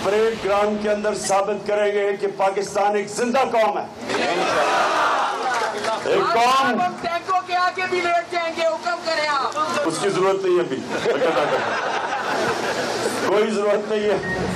Parade ground के अंदर साबित करेंगे कि पाकिस्तान एक जिंदा कौम है, एक कौम। टैंकों के आगे भी लेट जाएंगे, हुक्म करें आप। उसकी जरूरत नहीं है, अभी कोई जरूरत नहीं है।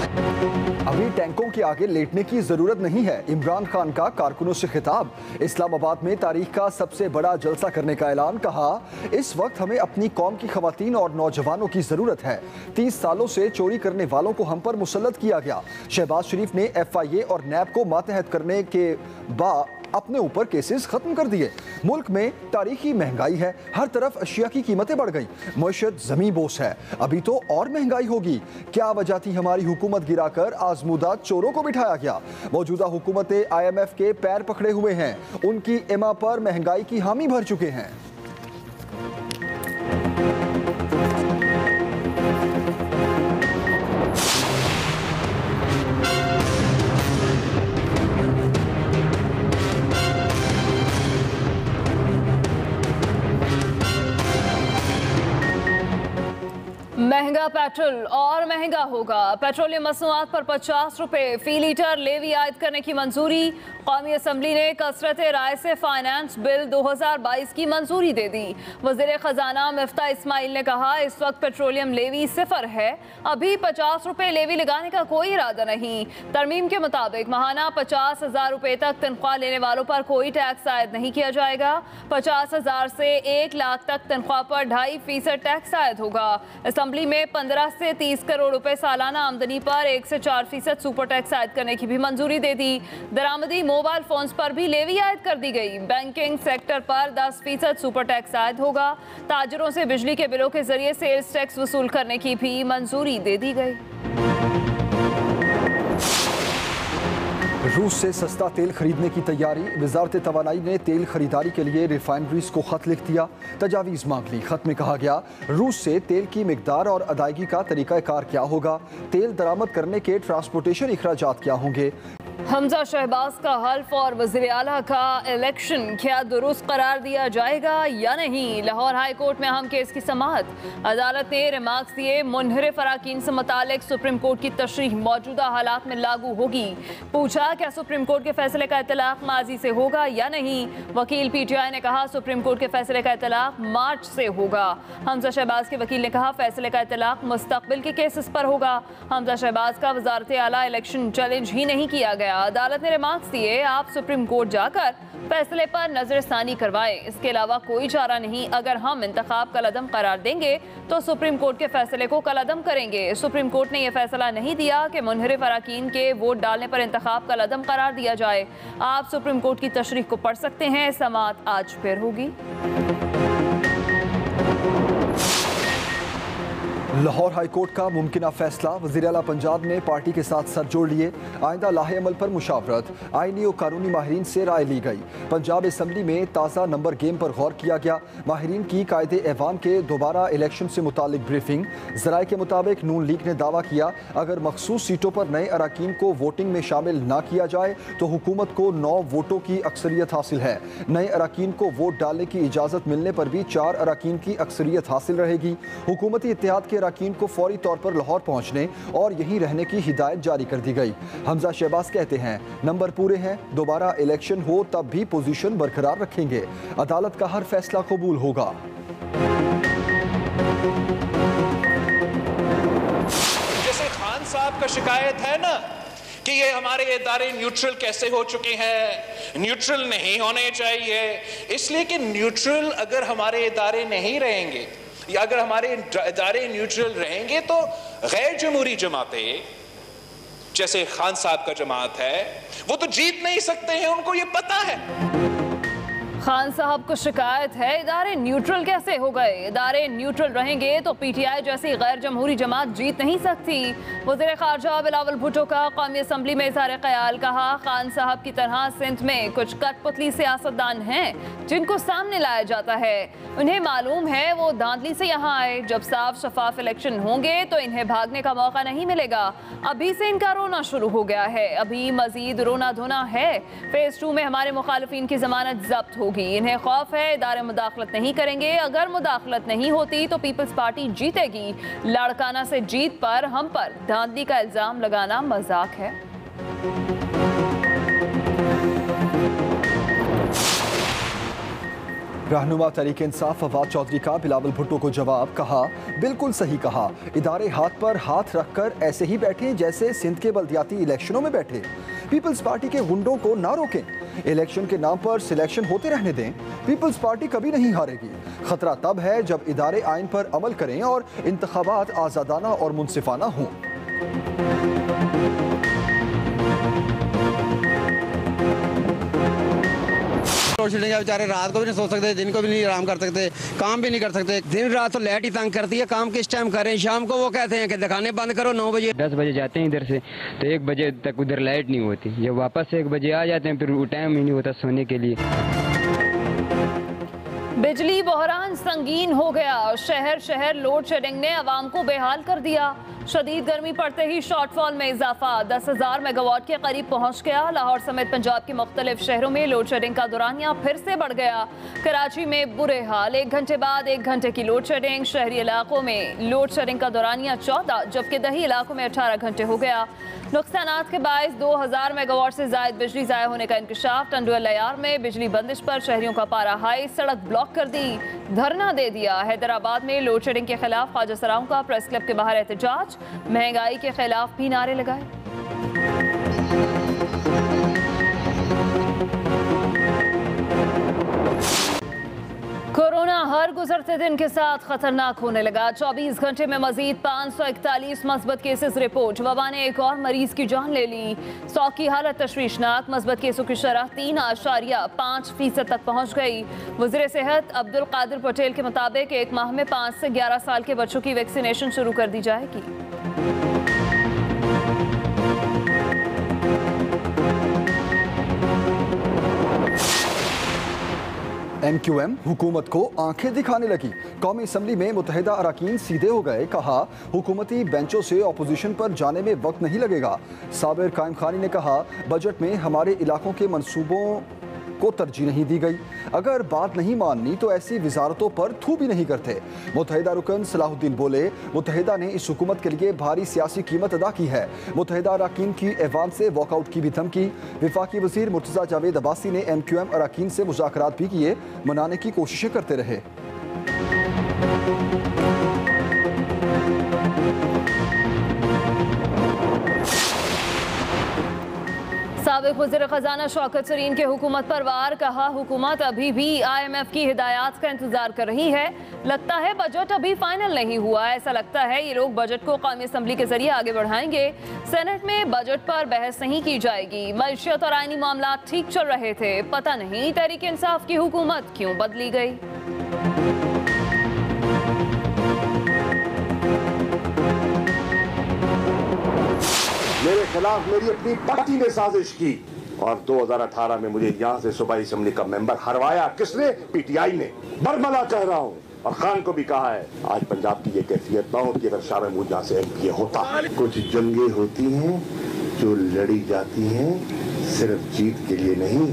अभी टैंकों के आगे लेटने की जरूरत नहीं है। इमरान खान का कारकुनों से खिताब। इस्लामाबाद में तारीख का सबसे बड़ा जलसा करने का ऐलान। कहा, इस वक्त हमें अपनी कौम की खवातीन और नौजवानों की जरूरत है। 30 सालों से चोरी करने वालों को हम पर मुसल्लत किया गया। शहबाज शरीफ ने FIA और NAB को मातहत करने के बाद अपने ऊपर केसेस खत्म कर दिए। मुल्क में तारीखी महंगाई है, हर तरफ अशिया की कीमतें बढ़ गई, मईशत ज़मीं बोस है, अभी तो और महंगाई होगी। क्या वजह थी हमारी हुकूमत गिराकर आजमूदा चोरों को बिठाया गया? मौजूदा हुकूमतें IMF के पैर पकड़े हुए हैं, उनकी इमा पर महंगाई की हामी भर चुके हैं। महंगा पेट्रोल और महंगा होगा। पेट्रोलियम मसनूआत पर 50 रुपए फी लीटर लेवी आयद करने की मंजूरी। कौमी असम्बली ने कसरत राय से फाइनेंस बिल 2022 की मंजूरी दे दी। वज़ीर ख़जाना मिफ्ता इस्माइल ने कहा, इस वक्त पेट्रोलियम लेवी सिफर है, अभी 50 रुपए लेवी लगाने का कोई इरादा नहीं। तरमीम के मुताबिक माहाना 50,000 रुपए तक तनख्वाह लेने वालों पर कोई टैक्स आयद नहीं किया जाएगा। 50,000 से 1 लाख तक तनख्वाह पर 2.5% टैक्स आयद होगा। असम्बली में 15 से 30 करोड़ रुपए सालाना आमदनी पर 1 से 4% सुपर टैक्स आयद करने की भी मंजूरी दे दी। दरामदी मोबाइल फोन्स पर भी लेवी आयद कर दी गई। बैंकिंग सेक्टर पर 10% सुपर टैक्स आयद होगा। ताजरों से बिजली के बिलों के जरिए सेल्स टैक्स वसूल करने की भी मंजूरी दे दी गई। रूस से सस्ता तेल खरीदने की तैयारी। वजारत तवानाई ने तेल खरीदारी के लिए रिफाइनरीज को खत लिख दिया, तजावीज़ मांग ली। खत में कहा गया, रूस से तेल की मिकदार और अदायगी का तरीक़ाकार क्या होगा, तेल दरामद करने के ट्रांसपोर्टेशन अखराजात क्या होंगे। हमजा शहबाज का हल्फ और वज़ीर आला का इलेक्शन क्या दुरुस्त करार दिया जाएगा या नहीं। लाहौर हाई कोर्ट में अहम केस की समाअत। अदालत ने रिमार्क्स दिए, मुनहरिफ अराकीन से मुतालिक सुप्रीम कोर्ट की तशरीह मौजूदा हालात में लागू होगी। पूछा, क्या सुप्रीम कोर्ट के फैसले का इतलाक माजी से होगा या नहीं। वकील PTI ने कहा, सुप्रीम कोर्ट के फैसले का इतलाक मार्च से होगा। हमजा शहबाज के वकील ने कहा, फैसले का इतलाक मुस्तकबिल के केसेस पर होगा। हमजा शहबाज का वजारत आला इलेक्शन चैलेंज ही नहीं किया गया। अदालत ने रिमार्क्स दिए, आप सुप्रीम कोर्ट जाकर फैसले पर नजरसानी करवाएं, इसके अलावा कोई चारा नहीं। अगर हम इंतखाब कलअदम करार देंगे तो सुप्रीम कोर्ट के फैसले को कलअदम करेंगे। सुप्रीम कोर्ट ने यह फैसला नहीं दिया कि मुनहरिफ अराकीन के वोट डालने पर इंतखाब कलअदम करार दिया जाए। आप सुप्रीम कोर्ट की तशरीह को पढ़ सकते हैं। समाअत आज फिर होगी। लाहौर हाई कोर्ट का मुमकिना फैसला। वज़ीर आला पंजाब ने पार्टी के साथ सर जोड़ लिए। आइंदा लाहे अमल पर मुशावरत, आईनी और कानूनी माहिरीन से राय ली गई। पंजाब असम्बली में ताज़ा नंबर गेम पर गौर किया गया। माहिरीन की कायदे एवान के दोबारा इलेक्शन से मुतालिक ब्रीफिंग। ज़राए के मुताबिक नून लीग ने दावा किया, अगर मखसूस सीटों पर नए अराकीन को वोटिंग में शामिल ना किया जाए तो हुकूमत को 9 वोटों की अक्सरियत हासिल है। नए अराकीन को वोट डालने की इजाज़त मिलने पर भी 4 अराकीन की अक्सरियत हासिल रहेगी। हुकूमती इत्तेहाद के अराकीन को फौरी तौर पर लाहौर पहुंचने और यहीं रहने की हिदायत जारी कर दी गई। हमजा शहबाज कहते हैं, नंबर पूरे हैं, दोबारा इलेक्शन हो तब भी पोजीशन बरकरार रखेंगे। अदालत का हर फैसला कबूल होगा। जैसे खान साहब का शिकायत है ना कि ये हमारे इदारे न्यूट्रल कैसे हो चुके हैं, न्यूट्रल नहीं होने चाहिए, इसलिए कि न्यूट्रल अगर हमारे इदारे नहीं रहेंगे या अगर हमारे इदारे न्यूट्रल रहेंगे तो गैर जमहूरी जमातें जैसे खान साहब का जमात है वो तो जीत नहीं सकते हैं, उनको ये पता है। खान साहब को शिकायत है, इदारे न्यूट्रल कैसे हो गए। इदारे न्यूट्रल रहेंगे तो PTI जैसी गैर जमहूरी जमात जीत नहीं सकती। वज़ीर ख़ारजा बिलावल भुट्टो का कौमी असम्बली में इज़हार ख्याल। कहा, खान साहब की तरह सिंध में कुछ कठपुतली सियासतदान हैं जिनको सामने लाया जाता है। उन्हें मालूम है वो धांधली से यहाँ आए, जब साफ शफाफ इलेक्शन होंगे तो इन्हें भागने का मौका नहीं मिलेगा। अभी से इनका रोना शुरू हो गया है, अभी मजीद रोना धोना है। फेज़ 2 में हमारे मुखालिफिन की जमानत जब्त होगी। होगी। इन्हें खौफ है, इदारे मुदाखलत नहीं करेंगे। अगर मुदाखलत नहीं होती तो पीपल्स पार्टी जीतेगी। लाड़काना से जीत पर हम पर धांधली का इल्जाम लगाना मजाक है। रहनुमा तहरीक इंसाफ फवाद चौधरी का बिलावल भुट्टो को जवाब, कहा बिल्कुल सही कहा, इदारे हाथ पर हाथ रखकर ऐसे ही बैठे जैसे सिंध के बल्दियाती इलेक्शनों में बैठे। पीपल्स पार्टी के गुंडों को ना रोकें, इलेक्शन के नाम पर सिलेक्शन होते रहने दें। पीपल्स पार्टी कभी नहीं हारेगी। खतरा तब है जब इदारे आइन पर अमल करें और इंतखाबात आज़ादाना और मुनसिफाना हों। बेचारे रात को भी नहीं सो सकते, दिन को भी नहीं आराम कर सकते, काम भी नहीं कर सकते। दिन रात तो लाइट ही तंग करती है, काम किस टाइम करें। शाम को वो कहते हैं कि दुकानें बंद करो 9 बजे। 10 बजे जाते हैं इधर से तो 1 बजे तक उधर लाइट नहीं होती। जब वापस 1 बजे आ जाते हैं फिर टाइम ही नहीं होता सोने के लिए। बिजली बहरान संगीन हो गया। शहर शहर लोड शेडिंग ने आवाम को बेहाल कर दिया। शदीद गर्मी पड़ते ही शॉर्टफॉल में इजाफा 10,000 मेगावाट के करीब पहुंच गया। लाहौर समेत पंजाब के मुख्तलिफ शहरों में लोड शेडिंग का दौरानिया फिर से बढ़ गया। कराची में बुरे हाल, 1 घंटे बाद 1 घंटे की लोड शेडिंग। शहरी इलाकों में लोड शेडिंग का दौरानिया 14 जबकि दही इलाकों में 18 घंटे हो गया। नुकसानात के बायस 2000 मेगावाट से जायद बिजली ज़ाया होने का इंकशाफ। टंडुअल लयार में बिजली बंदिश पर शहरियों का पारा हाई, सड़क ब्लॉक कर दी, धरना दे दिया। हैदराबाद में लोड शेडिंग के खिलाफ ख्वाजा सराओं का प्रेस क्लब के बाहर एहतजाज। महंगाई के खिलाफ भी नारे लगाए। कोरोना हर गुजरते दिन के साथ खतरनाक होने लगा। 24 घंटे में मजीद 541 मस्बत केसेस रिपोर्ट। वबा ने एक और मरीज की जान ले ली। 100 की हालत तशवीशनाक। मस्बत केसों की शरह 3.5% तक पहुंच गई। वज़ीर सेहत अब्दुल कादिर पटेल के मुताबिक 1 माह में 5 से 11 साल के बच्चों की वैक्सीनेशन शुरू कर दी जाएगी। MQM हुकूमत को आंखें दिखाने लगी। कौमी असम्बली में मुत्तहिदा अरकान सीधे हो गए। कहा हुकूमती बेंचों से अपोजिशन पर जाने में वक्त नहीं लगेगा। साबिर कायम खानी ने कहा बजट में हमारे इलाकों के मंसूबों को तरजीह नहीं दी गई। अगर बात नहीं माननी तो ऐसी वजारतों पर थू भी नहीं करते। मुत्तहिदा रुकन सलाहुद्दीन बोले मुत्तहिदा ने इस हुकूमत के लिए भारी सियासी कीमत अदा की है। मुत्तहिदा अरकान की ऐवान से वॉकआउट की भी धमकी। वफाकी वजीर मुर्तज़ा जावेद अब्बासी ने MQM अरकान से मुज़ाकरात भी किए, मनाने की कोशिशें करते रहे। साबिक वज़ीर ख़ज़ाना शौकत तरीन के हुकूमत पर वार। कहा हुकूमत अभी भी IMF की हिदायत का इंतजार कर रही है। लगता है बजट अभी फाइनल नहीं हुआ। ऐसा लगता है ये लोग बजट को कौमी असम्बली के जरिए आगे बढ़ाएंगे। सेनेट में बजट पर बहस नहीं की जाएगी। मईशत और आईनी मामला ठीक चल रहे थे। पता नहीं तहरीक इंसाफ की हुकूमत क्यों बदली गई। मेरे खिलाफ मेरी अपनी पार्टी ने साजिश की और 2018 में मुझे यहाँ से सूबाई असम्बली का मेंबर हरवाया। किसने? PTI ने। बरमला कह रहा हूँ और खान को भी कहा है आज पंजाब की ये कैफियत ना होती अगर शाह महमूद यहाँ से MPA होता। कुछ जंगें होती हैं जो लड़ी जाती हैं सिर्फ जीत के लिए नहीं।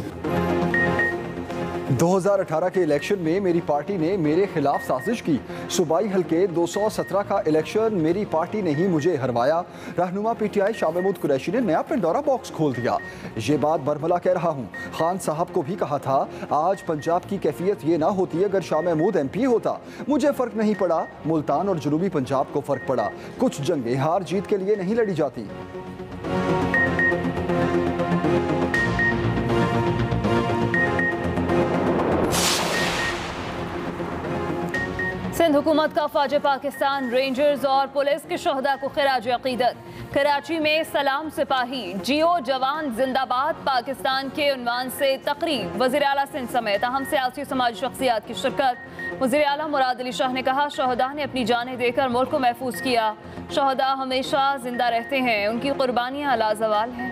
2018 के इलेक्शन में मेरी पार्टी ने मेरे खिलाफ साजिश की। सूबाई हल्के 217 का इलेक्शन मेरी पार्टी ने ही मुझे हरवाया। रहनुमा PTI शाह महमूद कुरैशी ने नया पिंडोरा बॉक्स खोल दिया। ये बात बरमला कह रहा हूँ। खान साहब को भी कहा था आज पंजाब की कैफियत ये ना होती अगर शाह महमूद MP होता। मुझे फ़र्क नहीं पड़ा, मुल्तान और जनूबी पंजाब को फ़र्क पड़ा। कुछ जंगें हार जीत के लिए नहीं लड़ी जाती। सिंध हुकूमत का फौज पाकिस्तान, रेंजर्स और पुलिस के शहदा को खिराज अकीदत। कराची में सलाम सिपाही, जियो जवान जिंदाबाद पाकिस्तान के उन्वान से तकरीब। वज़ीर आला सिंध समेत अहम सियासी समाजी शख्सियात की शिरकत। वज़ीर आला मुराद अली शाह ने कहा शहदा ने अपनी जानें देकर मुल्क को महफूज किया। शहदा हमेशा जिंदा रहते हैं, उनकी कुर्बानियाँ लाजवाल हैं।